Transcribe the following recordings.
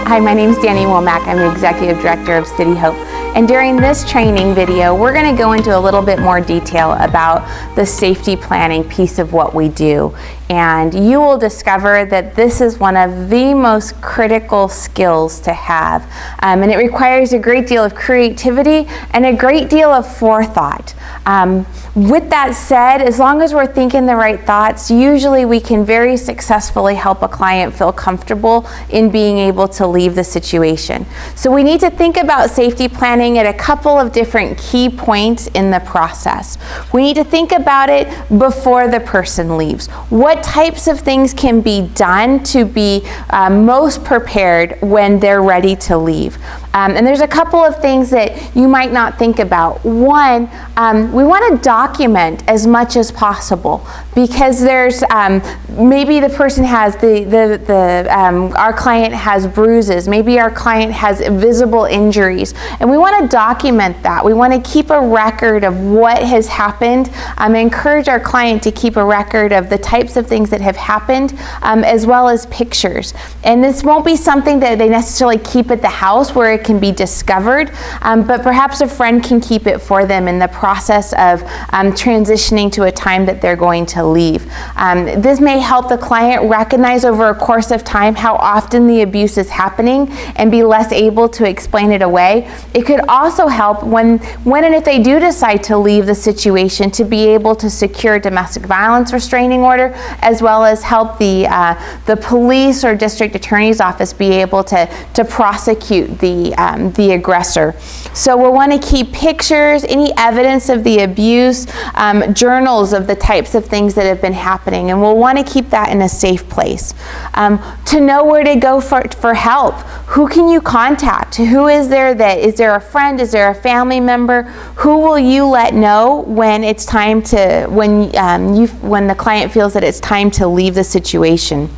Hi, my name is Danny Womack. I'm the Executive Director of City Hope. And during this training video, we're going to go into a little bit more detail about the safety planning piece of what we do. And you will discover that this is one of the most critical skills to have. And it requires a great deal of creativity and a great deal of forethought. With that said, as long as we're thinking the right thoughts, usually we can very successfully help a client feel comfortable in being able to leave the situation. So we need to think about safety planning at a couple of different key points in the process. We need to think about it before the person leaves. What types of things can be done to be most prepared when they're ready to leave? And there's a couple of things that you might not think about. One, we want to document as much as possible, because there's maybe the person has our client has bruises, maybe our client has visible injuries, and we want to document that. We want to keep a record of what has happened. Encourage our client to keep a record of the types of things that have happened, as well as pictures. And this won't be something that they necessarily keep at the house where it can be discovered, but perhaps a friend can keep it for them in the process of transitioning to a time that they're going to leave. This may help the client recognize over a course of time how often the abuse is happening and be less able to explain it away. It could also help when and if they do decide to leave the situation, to be able to secure domestic violence restraining order, as well as help the police or district attorney's office be able to prosecute the aggressor. So we'll want to keep pictures, any evidence of the abuse, journals of the types of things that have been happening, and we'll want to keep that in a safe place. To know where to go for help. Who can you contact? Who is there is there a friend? Is there a family member? Who will you let know when it's time to, when the client feels that it's time to leave the situation?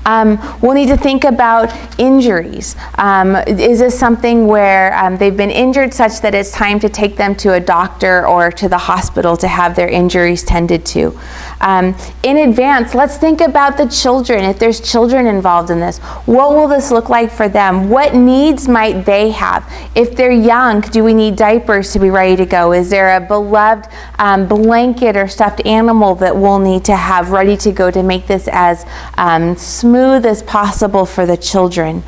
We'll need to think about injuries. Is this something where they've been injured such that it's time to take them to a doctor or to the hospital to have their injuries tended to? In advance, let's think about the children. If there's children involved in this, what will this look like for them? What needs might they have? If they're young, do we need diapers to be ready to go? Is there a beloved blanket or stuffed animal that we'll need to have ready to go to make this as smooth as possible for the children?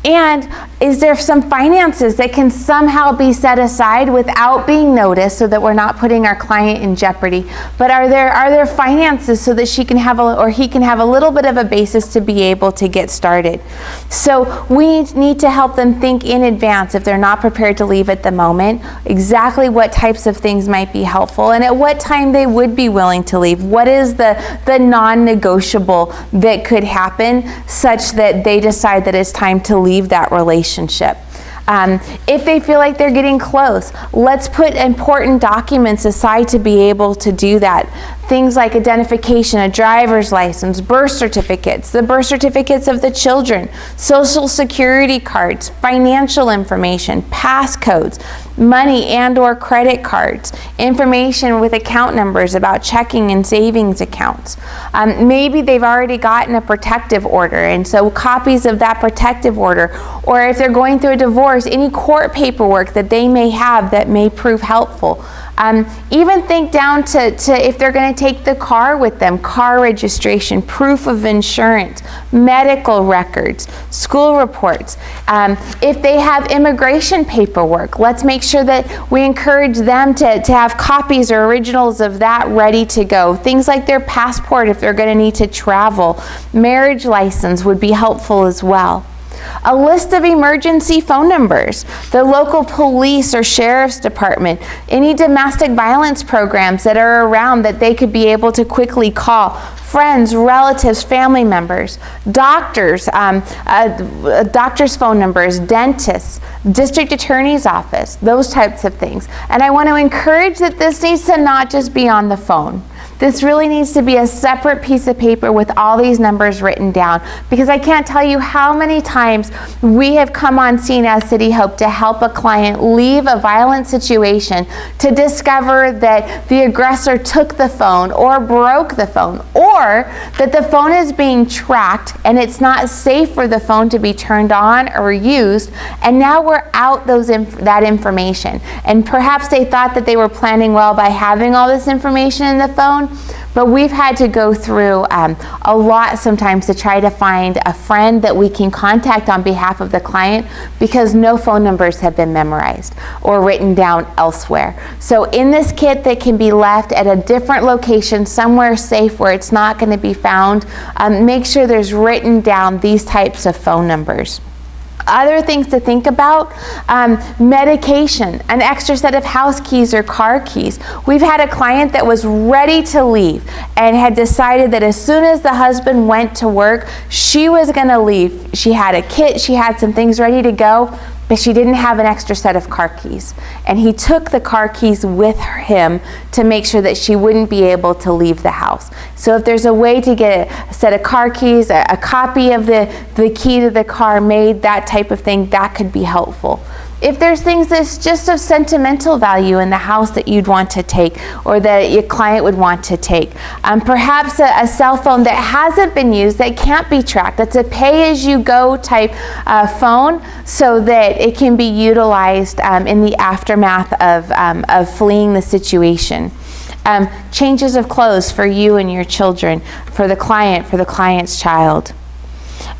And is there some finances that can somehow be set aside without being noticed, so that we're not putting our client in jeopardy? But are there finances so that she can have or he can have a little bit of a basis to be able to get started? So we need to help them think in advance, if they're not prepared to leave at the moment, exactly what types of things might be helpful and at what time they would be willing to leave. What is the non-negotiable that could happen such that they decide that it's time to leave that relationship? If they feel like they're getting close, let's put important documents aside to be able to do that. Things like identification, a driver's license, birth certificates, the birth certificates of the children, social security cards, financial information, passcodes, money and or credit cards, information with account numbers about checking and savings accounts. Maybe they've already gotten a protective order, and so copies of that protective order, or if they're going through a divorce, any court paperwork that they may have that may prove helpful. Even think down to if they're going to take the car with them, car registration, proof of insurance, medical records, school reports. If they have immigration paperwork, let's make sure that we encourage them to have copies or originals of that ready to go. Things like their passport if they're going to need to travel. Marriage license would be helpful as well. A list of emergency phone numbers, the local police or sheriff's department, any domestic violence programs that are around that they could be able to quickly call, friends, relatives, family members, doctors, doctor's phone numbers, dentists, district attorney's office, those types of things. And I want to encourage that this needs to not just be on the phone. This really needs to be a separate piece of paper with all these numbers written down, because I can't tell you how many times we have come on scene as City Hope to help a client leave a violent situation to discover that the aggressor took the phone or broke the phone, or that the phone is being tracked and it's not safe for the phone to be turned on or used, and now we're out that information. And perhaps they thought that they were planning well by having all this information in the phone, but we've had to go through a lot sometimes to try to find a friend that we can contact on behalf of the client, because no phone numbers have been memorized or written down elsewhere. So in this kit that can be left at a different location, somewhere safe where it's not going to be found, make sure there's written down these types of phone numbers. Other things to think about, medication, an extra set of house keys or car keys. We've had a client that was ready to leave and had decided that as soon as the husband went to work, she was going to leave. She had a kit, she had some things ready to go, but she didn't have an extra set of car keys. And he took the car keys with him to make sure that she wouldn't be able to leave the house. So if there's a way to get a set of car keys, a copy of the key to the car made, that type of thing, that could be helpful. If there's things that's just of sentimental value in the house that you'd want to take, or that your client would want to take, perhaps a cell phone that hasn't been used, that can't be tracked, that's a pay-as-you-go type phone, so that it can be utilized in the aftermath of fleeing the situation. Changes of clothes for you and your children, for the client's child.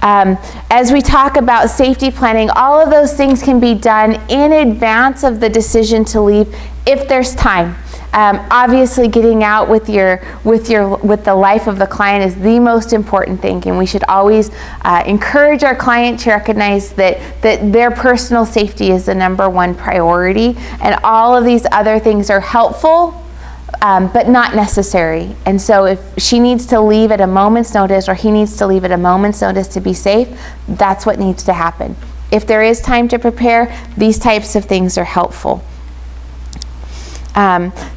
As we talk about safety planning, all of those things can be done in advance of the decision to leave if there's time. Obviously, getting out with the life of the client is the most important thing, and we should always encourage our client to recognize that their personal safety is the #1 priority, and all of these other things are helpful, but not necessary. And so if she needs to leave at a moment's notice, or he needs to leave at a moment's notice to be safe, that's what needs to happen. If there is time to prepare, these types of things are helpful.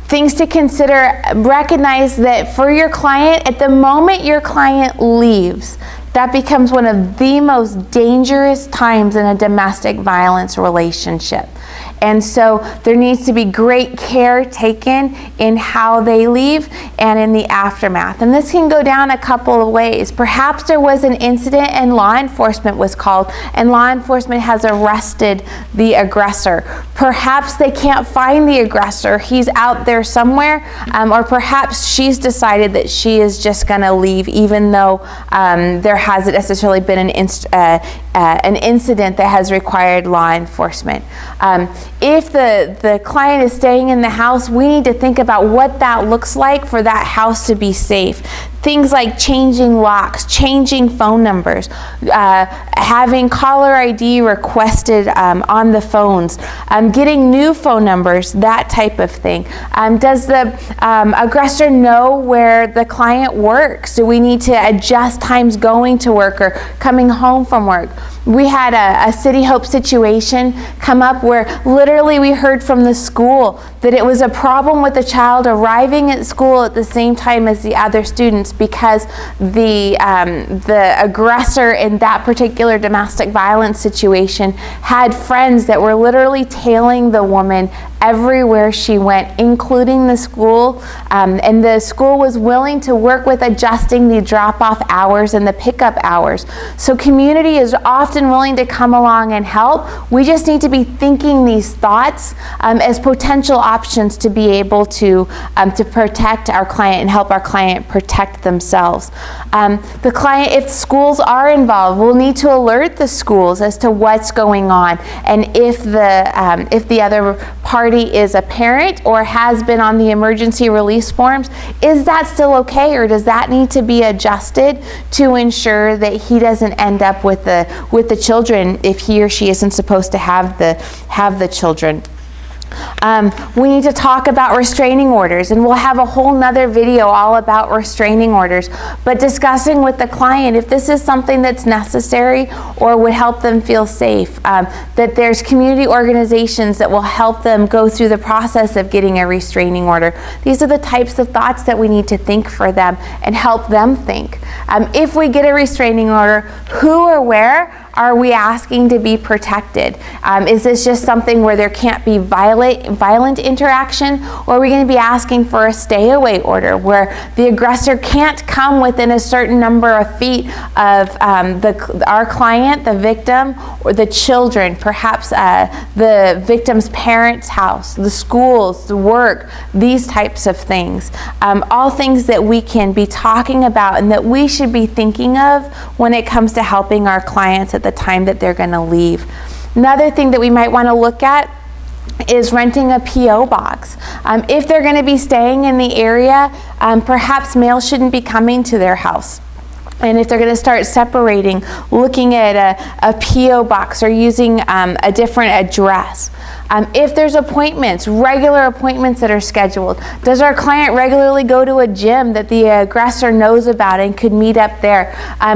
Things to consider: recognize that for your client, at the moment your client leaves, that becomes one of the most dangerous times in a domestic violence relationship. And so there needs to be great care taken in how they leave and in the aftermath. And this can go down a couple of ways. Perhaps there was an incident and law enforcement was called, and law enforcement has arrested the aggressor. Perhaps they can't find the aggressor. He's out there somewhere, or perhaps she's decided that she is just going to leave, even though there hasn't necessarily been an incident that has required law enforcement. If the client is staying in the house, we need to think about what that looks like for that house to be safe. Things like changing locks, changing phone numbers, having caller ID requested on the phones, getting new phone numbers, that type of thing. Does the aggressor know where the client works? Do we need to adjust times going to work or coming home from work? We had a City Hope situation come up where literally we heard from the school that it was a problem with the child arriving at school at the same time as the other students, because the aggressor in that particular domestic violence situation had friends that were literally tailing the woman everywhere she went, including the school, and the school was willing to work with adjusting the drop-off hours and the pickup hours. So community is often willing to come along and help. We just need to be thinking these thoughts as potential options to be able to protect our client and help our client protect themselves. The client, if schools are involved, we'll need to alert the schools as to what's going on, and if the other party is a parent or has been on the emergency release forms, is that still okay, or does that need to be adjusted to ensure that he doesn't end up with the children if he or she isn't supposed to have the children? We need to talk about restraining orders, and we'll have a whole nother video all about restraining orders, but discussing with the client if this is something that's necessary or would help them feel safe, that there's community organizations that will help them go through the process of getting a restraining order. These are the types of thoughts that we need to think for them and help them think. If we get a restraining order, who or where are we asking to be protected? Is this just something where there can't be violent interaction, or are we going to be asking for a stay-away order where the aggressor can't come within a certain number of feet of our client, the victim, or the children, perhaps the victim's parents' house, the schools, the work, these types of things. All things that we can be talking about and that we should be thinking of when it comes to helping our clients at the time that they're going to leave. Another thing that we might want to look at is renting a P.O. box. If they're going to be staying in the area, perhaps mail shouldn't be coming to their house. And if they're going to start separating, looking at a P.O. box or using a different address. If there's appointments, regular appointments that are scheduled, does our client regularly go to a gym that the aggressor knows about and could meet up there?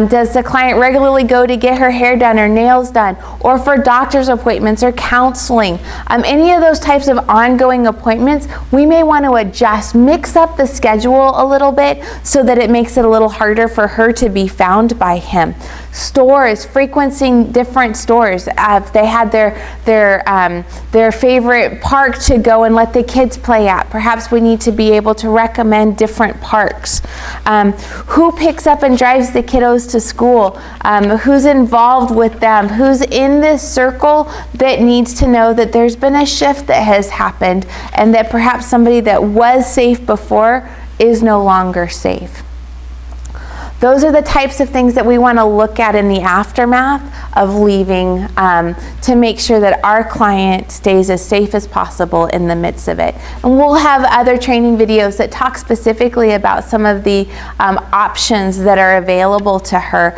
Does the client regularly go to get her hair done or nails done, or for doctor's appointments or counseling? Any of those types of ongoing appointments, we may want to adjust, mix up the schedule a little bit so that it makes it a little harder for her to be found by him. Stores, frequenting different stores. If they had their favorite park to go and let the kids play at, perhaps we need to be able to recommend different parks. Who picks up and drives the kiddos to school? Who's involved with them? Who's in this circle that needs to know that there's been a shift that has happened and that perhaps somebody that was safe before is no longer safe? Those are the types of things that we want to look at in the aftermath of leaving to make sure that our client stays as safe as possible in the midst of it. And we'll have other training videos that talk specifically about some of the options that are available to her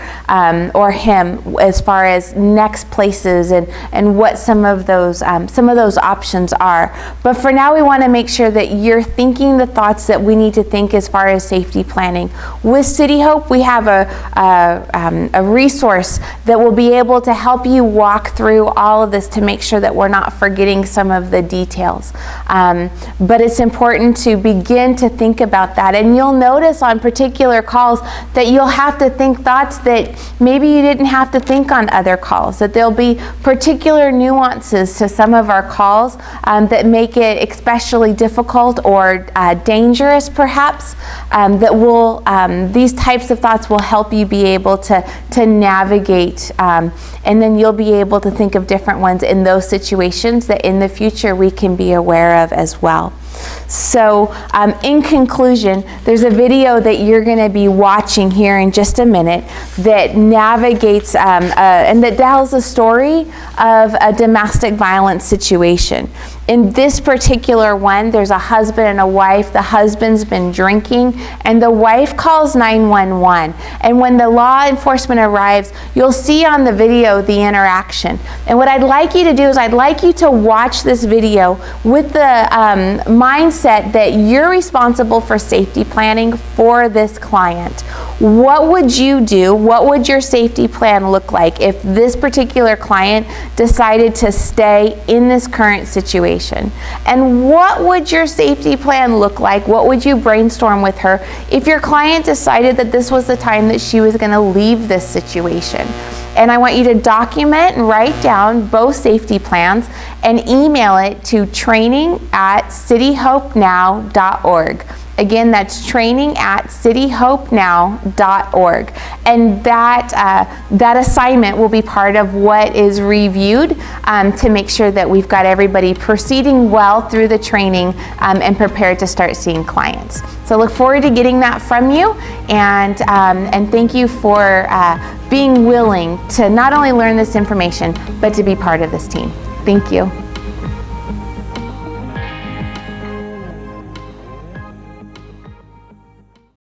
or him as far as next places and what some of those options are. But for now, we want to make sure that you're thinking the thoughts that we need to think as far as safety planning. With City Hope, we have a resource that will be able to help you walk through all of this to make sure that we're not forgetting some of the details. But it's important to begin to think about that. And you'll notice on particular calls that you'll have to think thoughts that maybe you didn't have to think on other calls, that there'll be particular nuances to some of our calls that make it especially difficult or dangerous perhaps, that will, these types of thoughts will help you be able to navigate, and then you'll be able to think of different ones in those situations that in the future we can be aware of as well. So in conclusion, there's a video that you're going to be watching here in just a minute that navigates and that tells a story of a domestic violence situation. In this particular one, there's a husband and a wife. The husband's been drinking, and the wife calls 911. And when the law enforcement arrives, you'll see on the video the interaction. And what I'd like you to do is I'd like you to watch this video with the mindset that you're responsible for safety planning for this client. What would you do? What would your safety plan look like if this particular client decided to stay in this current situation? And what would your safety plan look like? What would you brainstorm with her if your client decided that this was the time that she was going to leave this situation? And I want you to document and write down both safety plans and email it to training@cityhopenow.org. Again, that's training@cityhopenow.org. And that assignment will be part of what is reviewed to make sure that we've got everybody proceeding well through the training and prepared to start seeing clients. So I look forward to getting that from you, and thank you for being willing to not only learn this information, but to be part of this team. Thank you.